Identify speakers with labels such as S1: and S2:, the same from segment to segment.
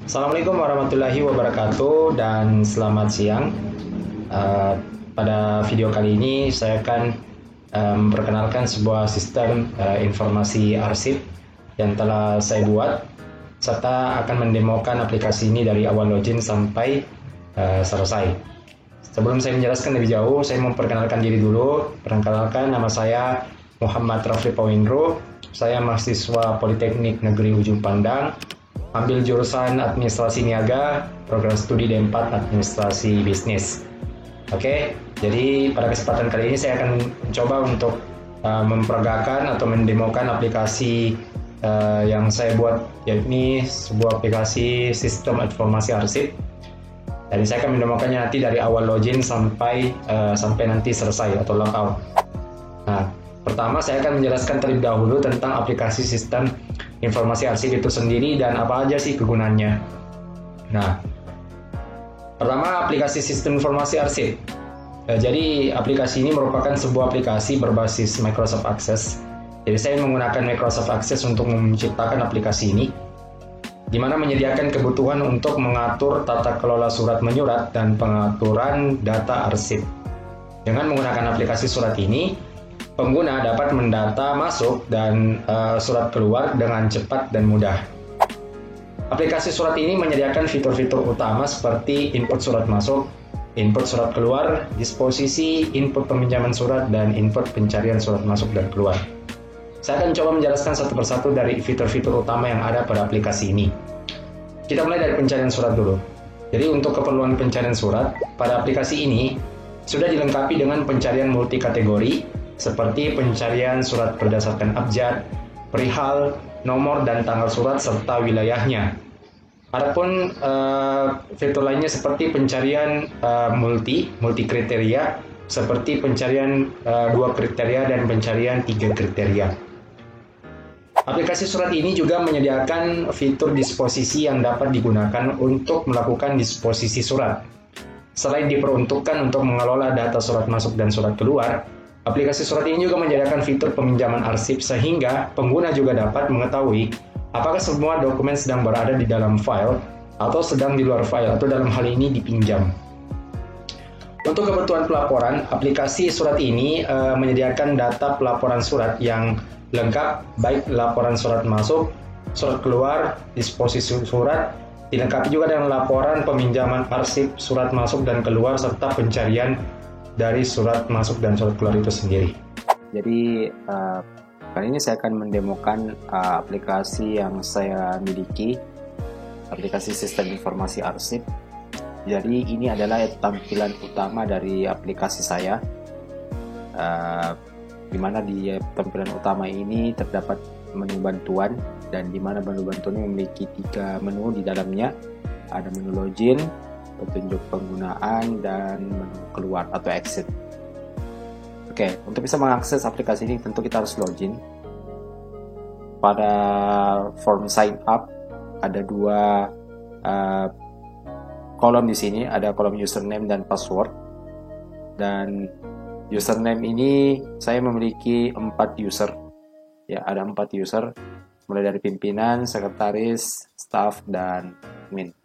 S1: Assalamualaikum warahmatullahi wabarakatuh dan selamat siang. Eh, Pada video kali ini saya akan memperkenalkan sebuah sistem informasi arsip yang telah saya buat serta akan mendemokan aplikasi ini dari awal login sampai selesai. Sebelum saya menjelaskan lebih jauh, saya memperkenalkan diri dulu. Perkenalkan, nama saya Muhammad Rafli Pawindro. Saya mahasiswa Politeknik Negeri Ujung Pandang, ambil jurusan Administrasi Niaga, program studi D4 Administrasi Bisnis. Oke, jadi pada kesempatan kali ini saya akan mencoba untuk memperagakan atau mendemokan aplikasi yang saya buat, yakni sebuah aplikasi sistem informasi arsip. Dan saya akan mendemokannya nanti dari awal login sampai nanti selesai atau logout. Nah, pertama saya akan menjelaskan terlebih dahulu tentang aplikasi sistem informasi arsip itu sendiri dan apa aja sih kegunaannya. Nah, pertama aplikasi sistem informasi arsip. Jadi aplikasi ini merupakan sebuah aplikasi berbasis Microsoft Access. Jadi saya menggunakan Microsoft Access untuk menciptakan aplikasi ini, di mana menyediakan kebutuhan untuk mengatur tata kelola surat menyurat dan pengaturan data arsip. Dengan menggunakan aplikasi surat ini, pengguna dapat mendata masuk dan surat keluar dengan cepat dan mudah. Aplikasi surat ini menyediakan fitur-fitur utama seperti input surat masuk, input surat keluar, disposisi, input peminjaman surat, dan input pencarian surat masuk dan keluar. Saya akan coba menjelaskan satu persatu dari fitur-fitur utama yang ada pada aplikasi ini. Kita mulai dari pencarian surat dulu. Jadi untuk keperluan pencarian surat, pada aplikasi ini sudah dilengkapi dengan pencarian multi kategori, seperti pencarian surat berdasarkan abjad, perihal, nomor dan tanggal surat, serta wilayahnya. Adapun fitur lainnya seperti pencarian multi kriteria, seperti pencarian 2 kriteria dan pencarian 3 kriteria. Aplikasi surat ini juga menyediakan fitur disposisi yang dapat digunakan untuk melakukan disposisi surat. Selain diperuntukkan untuk mengelola data surat masuk dan surat keluar, aplikasi surat ini juga menyediakan fitur peminjaman arsip sehingga pengguna juga dapat mengetahui apakah semua dokumen sedang berada di dalam file atau sedang di luar file atau dalam hal ini dipinjam. Untuk kebutuhan pelaporan, aplikasi surat ini menyediakan data pelaporan surat yang lengkap, baik laporan surat masuk, surat keluar, disposisi surat, dilengkapi juga dengan laporan peminjaman arsip surat masuk dan keluar, serta pencarian dari surat masuk dan surat keluar itu sendiri.
S2: Jadi kali ini saya akan mendemokan aplikasi yang saya miliki, aplikasi sistem informasi arsip. Jadi ini adalah tampilan utama dari aplikasi saya, di mana di tampilan utama ini terdapat menu bantuan, dan di mana menu bantuan ini memiliki 3 menu di dalamnya. Ada menu login, petunjuk penggunaan, dan menu keluar atau exit. Oke, untuk bisa mengakses aplikasi ini tentu kita harus login. Pada form sign up ada 2 kolom di sini, ada kolom username dan password. Dan username ini saya memiliki 4 user. Ya, ada 4 user, mulai dari pimpinan, sekretaris, staff, dan admin.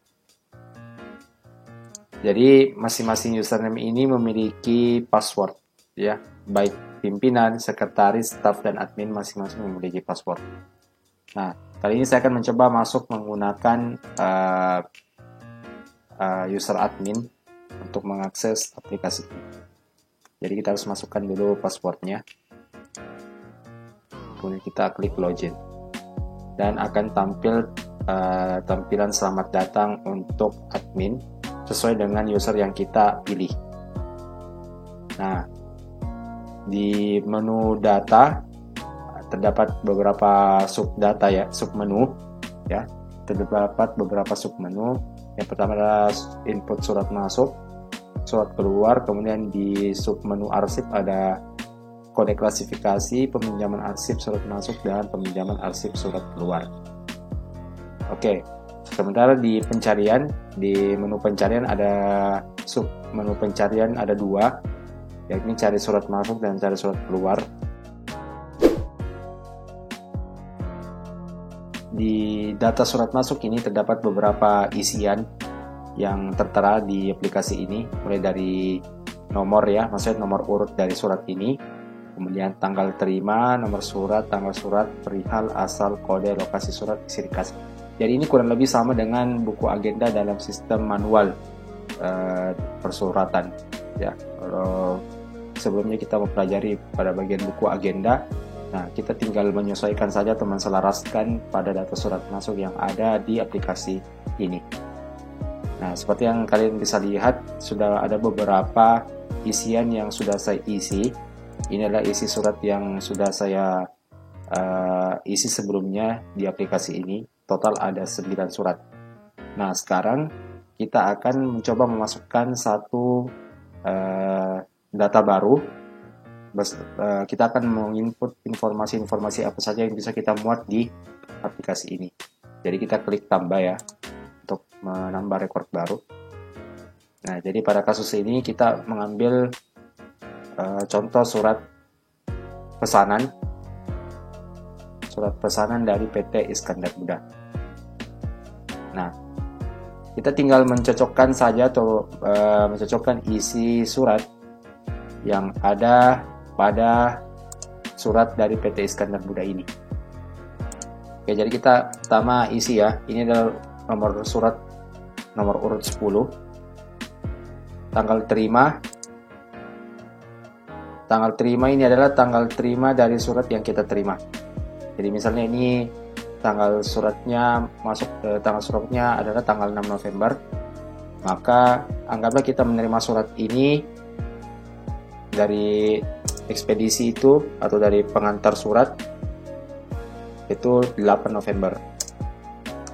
S2: Jadi masing-masing username ini memiliki password, ya, baik pimpinan, sekretaris, staff, dan admin masing-masing memiliki password. Nah, kali ini saya akan mencoba masuk menggunakan user admin untuk mengakses aplikasi ini. Jadi kita harus masukkan dulu passwordnya, kemudian kita klik login, dan akan tampil tampilan selamat datang untuk admin sesuai dengan user yang kita pilih. Nah, di menu data terdapat beberapa subdata, ya, submenu, ya, terdapat beberapa submenu. Yang pertama adalah input surat masuk, surat keluar, kemudian di submenu arsip ada kode klasifikasi, peminjaman arsip surat masuk, dan peminjaman arsip surat keluar. Oke, sementara di pencarian, di menu pencarian ada submenu pencarian ada 2, yakni cari surat masuk dan cari surat keluar. di data surat masuk ini terdapat beberapa isian yang tertera di aplikasi ini, mulai dari nomor ya, maksudnya nomor urut dari surat ini, kemudian tanggal terima, nomor surat, tanggal surat, perihal, asal, kode, lokasi surat, isi ringkas. Jadi ini kurang lebih sama dengan buku agenda dalam sistem manual persuratan ya. Kalau sebelumnya kita mempelajari pada bagian buku agenda, nah kita tinggal menyesuaikan saja atau menselaraskan pada data surat masuk yang ada di aplikasi ini. Nah, seperti yang kalian bisa lihat, sudah ada beberapa isian yang sudah saya isi. Ini adalah isi surat yang sudah saya isi sebelumnya di aplikasi ini. Total ada 9 surat. Nah, sekarang kita akan mencoba memasukkan satu data baru. Kita akan menginput informasi-informasi apa saja yang bisa kita muat di aplikasi ini. Jadi kita klik tambah ya untuk menambah rekor baru. Nah, jadi pada kasus ini kita mengambil contoh surat pesanan dari PT Iskandar Muda. Nah, kita tinggal mencocokkan saja atau mencocokkan isi surat yang ada pada surat dari PT Iskandar Muda ini. Oke, jadi kita pertama isi ya. Ini adalah nomor surat nomor urut 10. Tanggal terima. Tanggal terima ini adalah tanggal terima dari surat yang kita terima. Jadi misalnya ini tanggal suratnya tanggal suratnya adalah tanggal 6 November. Maka anggaplah kita menerima surat ini dari ekspedisi itu atau dari pengantar surat itu 8 November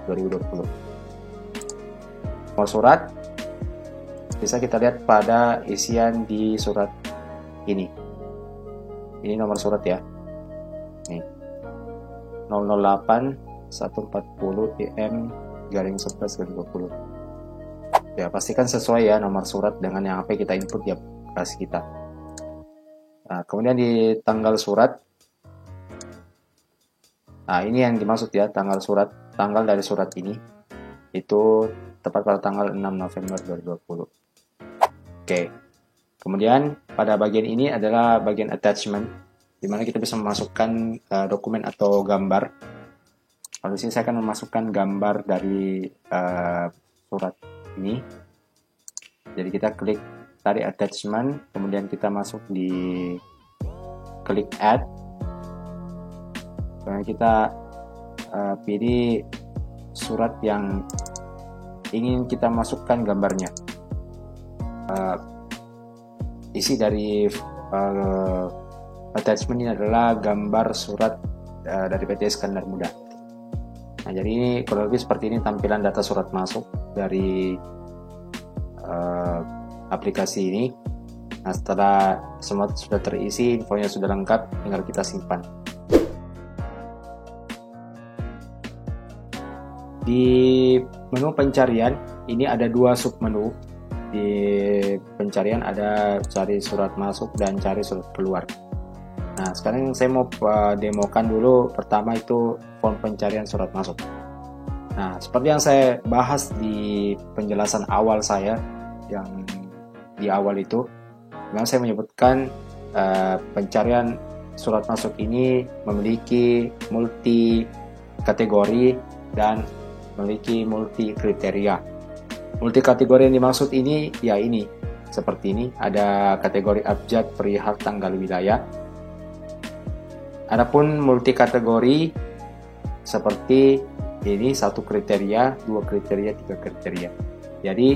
S2: 2020. Nomor surat bisa kita lihat pada isian di surat ini. Ini nomor surat ya. Nih. 008 140 TM garing 11 garing 20. Ya, pastikan sesuai ya nomor surat dengan yang apa kita input di aplikasi kita. Nah, kemudian di tanggal surat. Nah, ini yang dimaksud ya, tanggal dari surat ini itu tepat pada tanggal 6 November 2020. Oke. Kemudian pada bagian ini adalah bagian attachment, di mana kita bisa memasukkan dokumen atau gambar. Lalu di sini saya akan memasukkan gambar dari surat ini. Jadi kita klik tarik attachment, kemudian kita masuk di klik add. Kemudian kita pilih surat yang ingin kita masukkan gambarnya. Isi dari attachment ini adalah gambar surat dari PT Iskandar Muda. Nah, jadi ini kurang lebih seperti ini tampilan data surat masuk dari aplikasi ini. Nah, setelah semua sudah terisi, infonya sudah lengkap, tinggal kita simpan. Di menu pencarian ini ada 2 submenu. Di pencarian ada cari surat masuk dan cari surat keluar. Nah, sekarang saya mau demokan dulu. Pertama itu form pencarian surat masuk. Nah, seperti yang saya bahas di penjelasan awal saya yang di awal itu, memang saya menyebutkan pencarian surat masuk ini memiliki multi kategori dan memiliki multi kriteria. Multi kategori yang dimaksud ini ya ini seperti ini, ada kategori abjad perihal tanggal wilayah. Adapun multi kategori seperti ini 1 kriteria, 2 kriteria, 3 kriteria. Jadi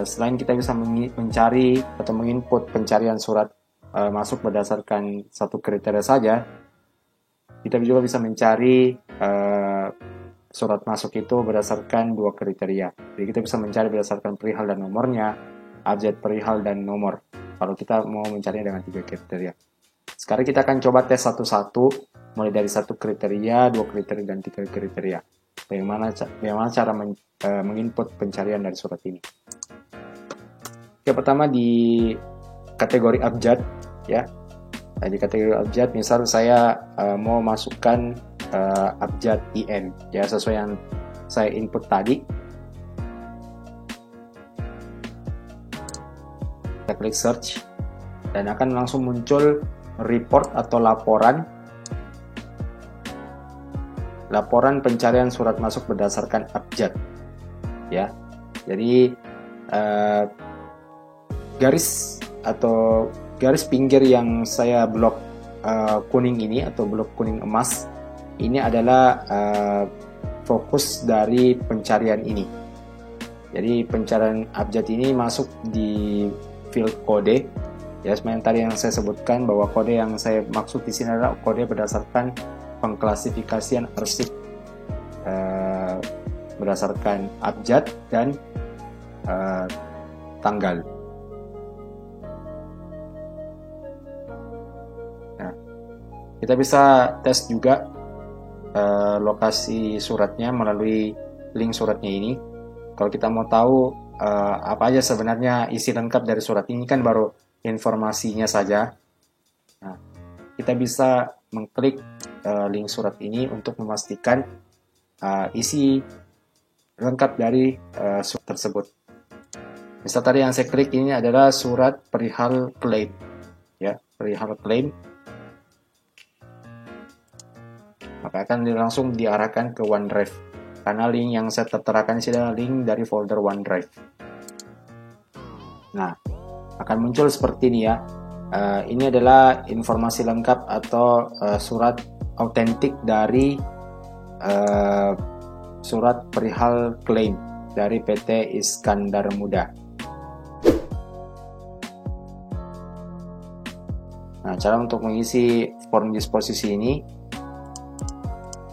S2: selain kita bisa mencari atau menginput pencarian surat masuk berdasarkan 1 kriteria saja, kita juga bisa mencari surat masuk itu berdasarkan 2 kriteria. Jadi kita bisa mencari berdasarkan perihal dan nomornya, abjad perihal dan nomor. Kalau kita mau mencarinya dengan 3 kriteria. Sekarang kita akan coba tes satu-satu, mulai dari 1 kriteria, 2 kriteria, dan 3 kriteria. Bagaimana cara menginput pencarian dari surat ini. Yang pertama di kategori abjad, ya. Nah, di kategori abjad, misal saya mau masukkan abjad IN ya, sesuai yang saya input tadi. Kita klik search dan akan langsung muncul report atau laporan pencarian surat masuk berdasarkan abjad ya. Jadi garis atau garis pinggir yang saya blok kuning ini atau blok kuning emas ini adalah fokus dari pencarian ini. Jadi pencarian abjad ini masuk di field kode ya, seperti yang tadi yang saya sebutkan bahwa kode yang saya maksud di sini adalah kode berdasarkan pengklasifikasian arsip berdasarkan abjad dan tanggal. Nah, kita bisa tes juga lokasi suratnya melalui link suratnya ini. Kalau kita mau tahu apa aja sebenarnya isi lengkap dari surat ini, kan baru informasinya saja. Nah, kita bisa mengklik link surat ini untuk memastikan isi lengkap dari surat tersebut. Misal tadi yang saya klik ini adalah surat perihal klaim, ya, perihal klaim. Maka akan langsung diarahkan ke OneDrive. Karena link yang saya terterakan di sini adalah link dari folder OneDrive. Nah, akan muncul seperti ini ya. Ini adalah informasi lengkap atau surat autentik dari surat perihal klaim dari PT Iskandar Muda. Nah, cara untuk mengisi form disposisi ini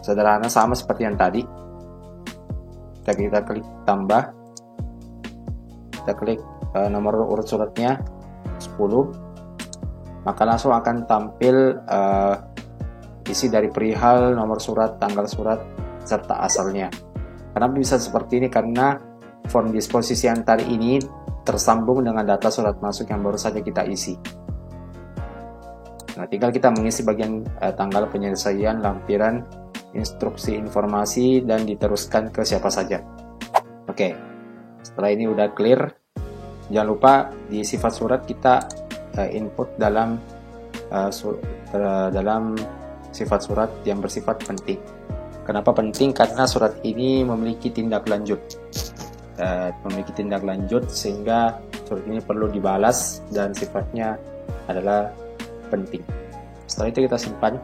S2: sederhana, sama seperti yang tadi. Kita klik tambah, kita klik nomor urut suratnya 10, maka langsung akan tampil isi dari perihal, nomor surat, tanggal surat, serta asalnya. Kenapa bisa seperti ini? Karena form disposisi yang tadi ini tersambung dengan data surat masuk yang baru saja kita isi. Nah, tinggal kita mengisi bagian tanggal penyelesaian, lampiran, instruksi informasi, dan diteruskan ke siapa saja. Oke, setelah ini udah clear, jangan lupa di sifat surat kita input dalam sifat surat yang bersifat penting. Kenapa penting? Karena surat ini memiliki tindak lanjut, sehingga surat ini perlu dibalas dan sifatnya adalah penting. Setelah itu kita simpan.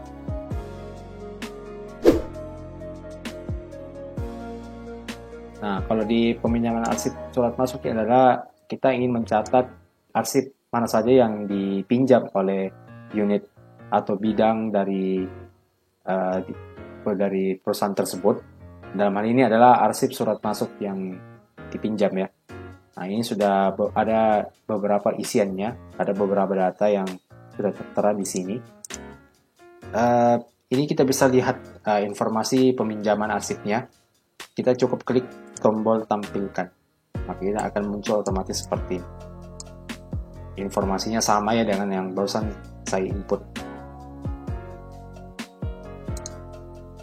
S2: Nah, kalau di peminjaman arsip surat masuk adalah kita ingin mencatat arsip mana saja yang dipinjam oleh unit atau bidang dari perusahaan tersebut. Dalam hal ini adalah arsip surat masuk yang dipinjam ya. Nah, ini sudah ada beberapa isiannya, ada beberapa data yang sudah tertera di sini. Ini kita bisa lihat informasi peminjaman arsipnya. Kita cukup klik tombol tampilkan, maka ini akan muncul otomatis seperti ini. Informasinya sama ya dengan yang barusan saya input.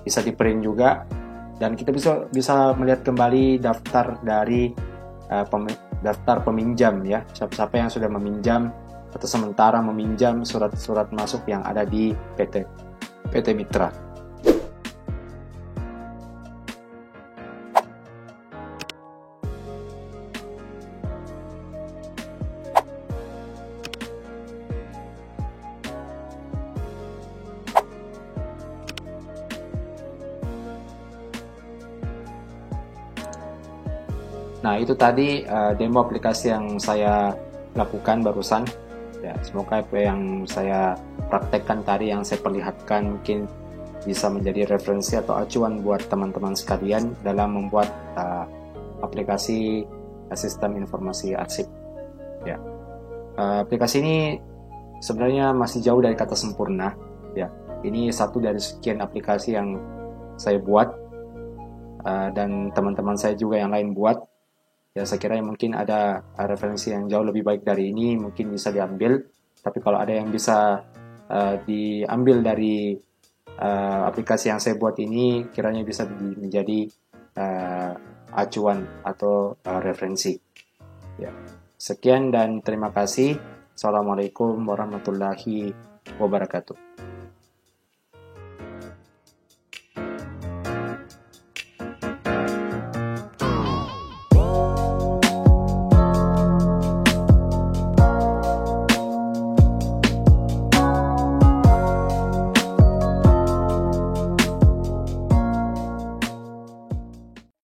S2: Bisa di print juga, dan kita bisa melihat kembali daftar dari daftar peminjam ya, siapa yang sudah meminjam atau sementara meminjam surat-surat masuk yang ada di PT Mitra. Nah, itu tadi demo aplikasi yang saya lakukan barusan. Ya, semoga apa yang saya praktekkan tadi, yang saya perlihatkan, mungkin bisa menjadi referensi atau acuan buat teman-teman sekalian dalam membuat aplikasi sistem informasi arsip. Ya, aplikasi ini sebenarnya masih jauh dari kata sempurna. Ya, ini satu dari sekian aplikasi yang saya buat dan teman-teman saya juga yang lain buat. Ya, saya kira mungkin ada referensi yang jauh lebih baik dari ini, mungkin bisa diambil. Tapi kalau ada yang bisa diambil dari aplikasi yang saya buat ini kiranya bisa menjadi acuan atau referensi. Ya. Sekian dan terima kasih. Assalamualaikum warahmatullahi wabarakatuh.